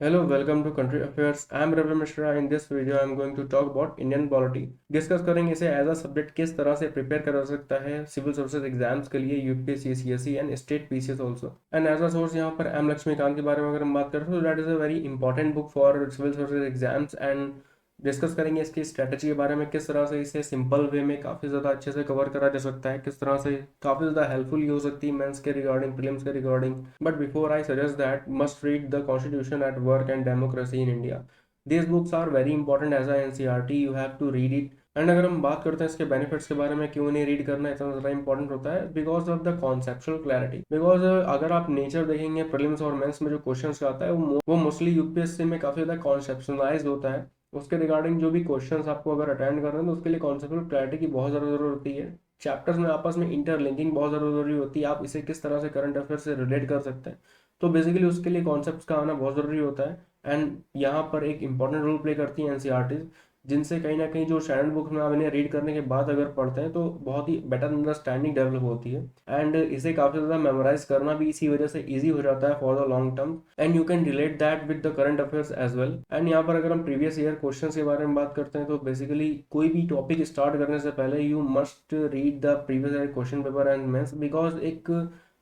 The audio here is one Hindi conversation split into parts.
Hello, welcome to Country Affairs. I am Ravi Mishra. In this video, I am going to talk about Indian polity. Discuss करेंगे इसे एज अ सब्जेक्ट किस तरह से प्रिपेयर करा सकता है सिविल सर्विसेज एग्जाम्स के लिए UPSC CSC and state PCS also and as a source यहाँ पर एम लक्ष्मीकांत के बारे में अगर हम बात करें तो that is a very important book for civil services exams and discuss करेंगे इसकी स्ट्रेटजी के बारे में किस तरह से इसे सिंपल वे में काफ़ी ज़्यादा अच्छे से कवर करा जा सकता है किस तरह से काफ़ी ज़्यादा हेल्पफुल हो सकती है मेंस के रिगार्डिंग प्रीलिम्स के regarding but before I suggest that must read the constitution at work and democracy in India these books are very important as a NCERT you have to read it and अगर हम बात करते हैं इसके बेनिफिट्स के बारे में क्यों नहीं रीड करना इतना ज़्यादा इंपॉर्टेंट होता है because of the conceptual clarity because अगर आप नेचर देखेंगे प्रीलिम्स और मेंस में जो क्वेश्चंस आता है वो मोस्टली यूपीएससी में काफ़ी ज़्यादा कॉन्सेप्शनलाइज होता है उसके रिगार्डिंग जो भी क्वेश्चंस आपको अगर अटेंड कर रहे हैं तो उसके लिए कॉन्सेप्चुअल क्लैरिटी की बहुत ज़्यादा जरूरत होती है चैप्टर्स में आपस में इंटरलिंकिंग बहुत ज़्यादा जरूरी होती है आप इसे किस तरह से करंट अफेयर से रिलेट कर सकते हैं तो बेसिकली उसके लिए कॉन्सेप्ट्स का आना बहुत ज़रूरी होता है एंड यहाँ पर एक इंपॉर्टेंट रोल प्ले करती हैं एनसीईआरटीज जिनसे कहीं ना कहीं जो स्टैंडर्ड बुक्स में आप इन्हें रीड करने के बाद अगर पढ़ते हैं तो बहुत ही बेटर अंडरस्टैंडिंग डेवलप होती है एंड इसे काफ़ी ज़्यादा मेमोराइज करना भी इसी वजह से ईजी हो जाता है for the long term and you can relate that with the current affairs as well and यहाँ पर अगर हम प्रीवियस ईयर क्वेश्चंस के बारे में बात करते हैं तो बेसिकली कोई भी टॉपिक स्टार्ट करने से पहले you must read the previous year question paper and mains because एक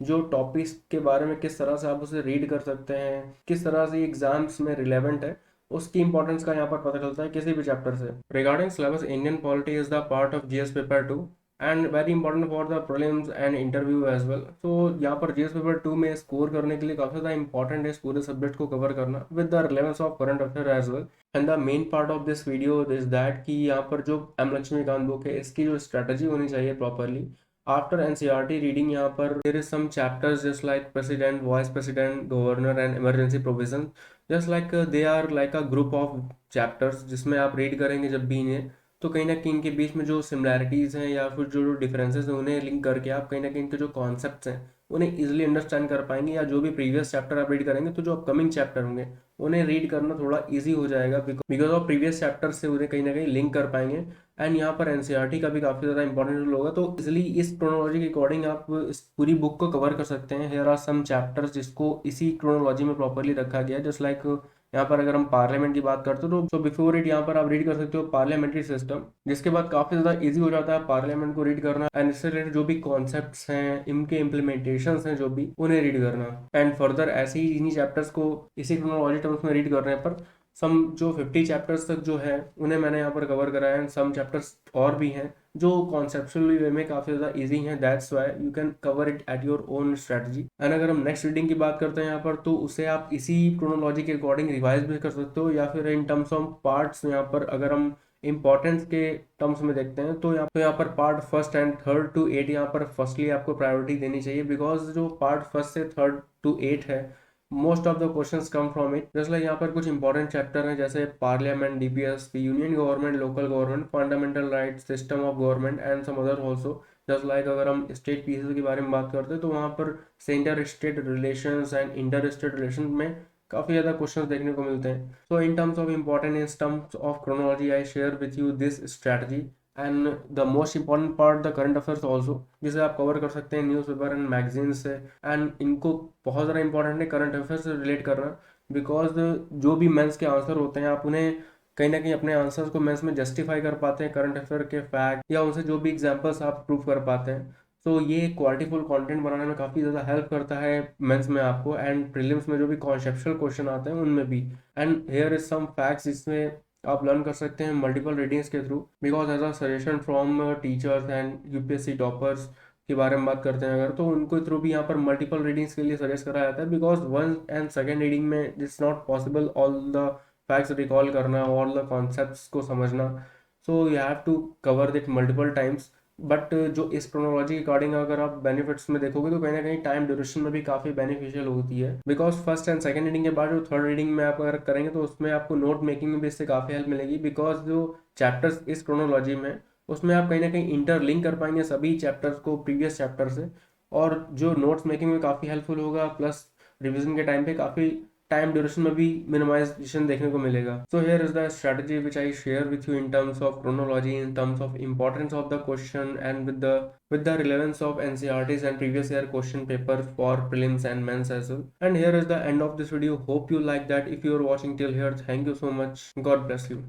जो टॉपिक्स के बारे में किस तरह से आप उसे रीड कर सकते हैं किस तरह से एग्जाम्स में रिलेवेंट है उसकी इंपॉर्टेंस का यहाँ पर पता चलता है किसी भी चैप्टर से regarding syllabus Indian polity is the part of GS paper 2 and very important for the prelims and interview as well तो यहाँ पर जीएस पेपर 2 में स्कोर करने के लिए काफ़ी ज़्यादा इंपॉर्टेंट है इस पूरे सब्जेक्ट को कवर करना with the relevance of current affair as well and the main part of this video is that कि यहाँ पर जो एम लक्ष्मीकांत बुक है इसकी जो स्ट्रेटजी होनी चाहिए प्रॉपरली आफ्टर एनसीईआरटी रीडिंग यहाँ पर there is some chapters just like president vice president governor and emergency provision just like they are like a group of chapters जिसमें आप रीड करेंगे जब भी इन्हें तो कहीं ना कहीं इनके बीच में जो सिमिलैरिटीज़ हैं या फिर जो डिफरेंसेस हैं उन्हें लिंक करके आप कहीं ना कहीं इनके जो कॉन्सेप्ट्स हैं उन्हें इजीली अंडरस्टैंड कर पाएंगे या जो भी प्रीवियस चैप्टर आप रीड करेंगे तो जो अपकमिंग चैप्टर होंगे उन्हें रीड करना थोड़ा इजी हो जाएगा बिकॉज ऑफ प्रीवियस चैप्टर से उन्हें कहीं ना कहीं लिंक कर पाएंगे एंड यहाँ पर एनसीईआरटी का भी काफ़ी ज़्यादा इंपॉर्टेंट रोल होगा तो इसलिए इस क्रोनोलॉजी के अकॉर्डिंग आप इस पूरी बुक को कवर कर सकते हैं हेयर आर सम चैप्टर्स जिसको इसी क्रोनोलॉजी में प्रॉपरली रखा गया है जस्ट लाइक यहाँ पर अगर हम पार्लियामेंट की बात करते हो तो बिफोर इट यहाँ पर आप रीड कर सकते हो पार्लियामेंट्री सिस्टम जिसके बाद काफ़ी ज़्यादा इजी हो जाता है पार्लियामेंट को रीड करना एंड इससे रिलेटेड जो भी कॉन्सेप्ट्स हैं इनके इम्प्लीमेंटेशन हैं जो भी उन्हें रीड करना एंड फर्दर ऐसे ही इन्हीं चैप्टर्स को इसी क्रोनोलॉजी टर्म्स में रीड करने पर सम जो 50 चैप्टर्स तक जो है उन्हें मैंने यहाँ पर कवर करा है एंड सम चैप्टर्स और भी हैं जो कॉन्सेप्चुअली वे में काफ़ी ज़्यादा इजी हैं that's why you can cover it at your own strategy and अगर हम नेक्स्ट रीडिंग की बात करते हैं यहाँ पर तो उसे आप इसी क्रोनोलॉजी के अकॉर्डिंग रिवाइज भी कर सकते हो या फिर इन टर्म्स ऑफ पार्ट्स यहाँ पर अगर हम इंपॉर्टेंस के टर्म्स में देखते हैं तो यहाँ पर part first and third to eight यहाँ पर फर्स्टली आपको प्रायोरिटी देनी चाहिए बिकॉज जो पार्ट फर्स्ट से थर्ड टू एट है most of the questions come from it जैसे लाइक यहाँ पर कुछ इंपॉर्टेंट चैप्टर हैं जैसे parliament DPS union government local government fundamental right system of government and some other also just like अगर हम स्टेट पीसेस के बारे में बात करते हैं तो वहाँ पर centre state relations and inter state relation में काफ़ी ज़्यादा क्वेश्चंस देखने को मिलते हैं so in terms of important in terms of chronology I share with you this strategy and the most important part the current affairs also जिसे आप कवर कर सकते हैं न्यूज़पेपर एंड मैगजीन से एंड इनको बहुत ज़्यादा इंपॉर्टेंट है करंट अफेयर से रिलेट करना बिकॉज जो भी मेंस के आंसर होते हैं आप उन्हें कहीं ना कहीं अपने आंसर्स को मेंस में जस्टिफाई कर पाते हैं करंट अफेयर के फैक्ट या उनसे जो भी एग्जांपल्स आप प्रूव कर पाते हैं तो ये क्वालिटीफुल कंटेंट बनाने में काफ़ी ज़्यादा हेल्प करता है मेंस में आपको एंड प्रीलिम्स में जो भी कॉन्सेप्चुअल क्वेश्चन आते हैं उनमें भी and here is some facts जिसमें आप लर्न कर सकते हैं मल्टीपल रीडिंग्स के through because as a suggestion from teachers and UPSC toppers के बारे में बात करते हैं अगर तो उनको थ्रू भी यहाँ पर मल्टीपल रीडिंग्स के लिए सजेस्ट करा जाता है because one and second reading में it's not possible all the facts recall करना ऑल द कॉन्सेप्ट्स को समझना so you have to cover it multiple times but जो इस क्रोनोलॉजी के अकॉर्डिंग अगर आप बेनिफिट्स में देखोगे तो कहीं ना कहीं टाइम ड्यूरेशन में भी काफ़ी बेनिफिशियल होती है because first and second reading के बाद जो थर्ड रीडिंग में आप अगर करेंगे तो उसमें आपको नोट मेकिंग में भी इससे काफ़ी हेल्प मिलेगी बिकॉज जो चैप्टर्स इस क्रोनोलॉजी में उसमें आप कहीं ना कहीं इंटरलिंक कर पाएंगे सभी चैप्टर्स को प्रीवियस चैप्टर से और जो नोट्स मेकिंग में काफ़ी हेल्पफुल होगा प्लस रिविजन के टाइम पे काफ़ी टाइम ड्यूरेशन में भी मिनिमाइजेशन देखने को मिलेगा. So here is the strategy which I share with you in terms of chronology, in terms of importance of the question, and with the relevance of NCERTs and previous year question paper for prelims and mains as well. And here is the end of this video. Hope you like that. If you are watching till here, thank you so much. God bless you.